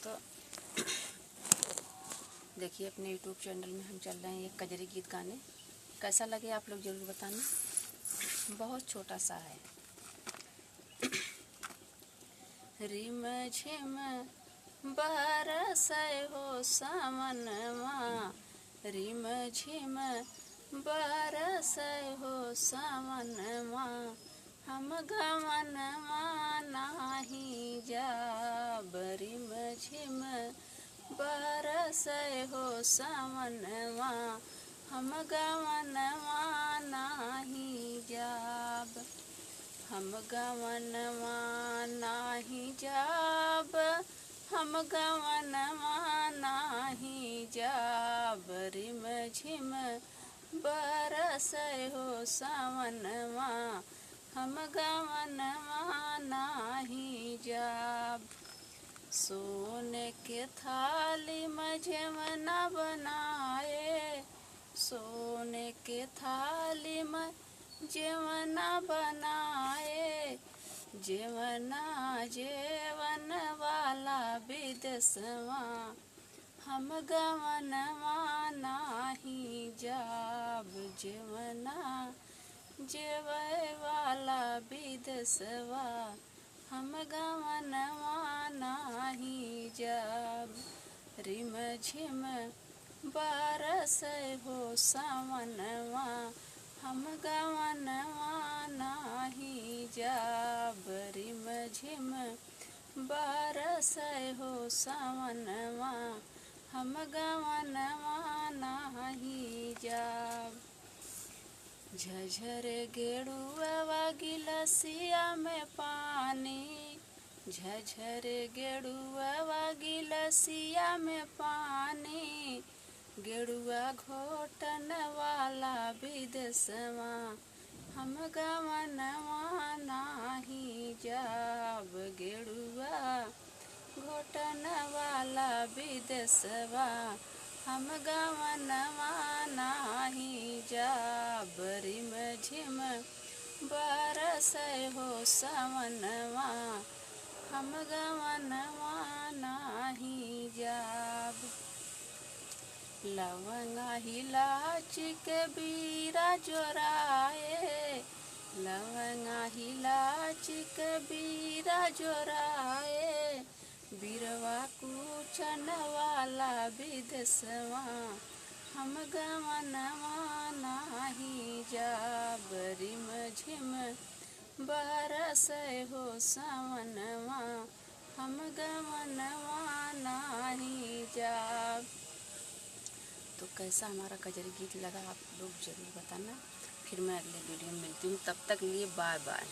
दोस्तों, देखिए अपने यूट्यूब चैनल में हम चल रहे हैं एक कजरी गीत गाने। कैसा लगे आप लोग ज़रूर बताना। बहुत छोटा सा है। रिम झिम बरसै हो सावनवा, रिम झिम बरसै हो सावनवा, हम गवनवा नाही जाब। रिम झिम बरसै हो सावनवा, हम गवनवा नाही जाब। हम गवनवा नाही जाब, हम गवनवा नाही जाब। रिम झिम बरसै हो सावनवा, हम गवनवा नाही जाब। सोने के थाली में जेवना बनाए, सोने के थाली में जेवना बनाए, जेवना जेवन वाला विदेशवा, हम गवनवा नाही जाब। जेवना जेवै वाला विदेशवा, हम गवनवा नाही जाब। रिम झिम बरसै हो सावनवा, हम गवनवा नाही जाब। रिम झिम बरसै हो सावनवा, हम गवनवा नाही जाब। झझरे गेड़ुआ गिलसिया में पानी, झझरे गेड़ुआ गिलसिया में पानी, गेड़ुआ घोटन वाला विदेशवा, हम गवनवा नाही जाब। गेड़ुआ घोटन वाला विदेशवा, हम गवनवा नाही जाब। रिम झिम बरसै हो सावनवा, हम गवनवा नाही जाब। लवंगा इलायची के बीरा जोराए, लवंगा इलायची के बीरा जोराए, बीरवा कुचन वाला विदेशवा, हम गवनवा नाही जाब। रिम झिम बरसै हो सावनवा, हम गवनवा नाही जाब। तो कैसा हमारा कजरी गीत लगा आप लोग ज़रूर बताना। फिर मैं अगले वीडियो में मिलती हूँ। तब तक लिए बाय बाय।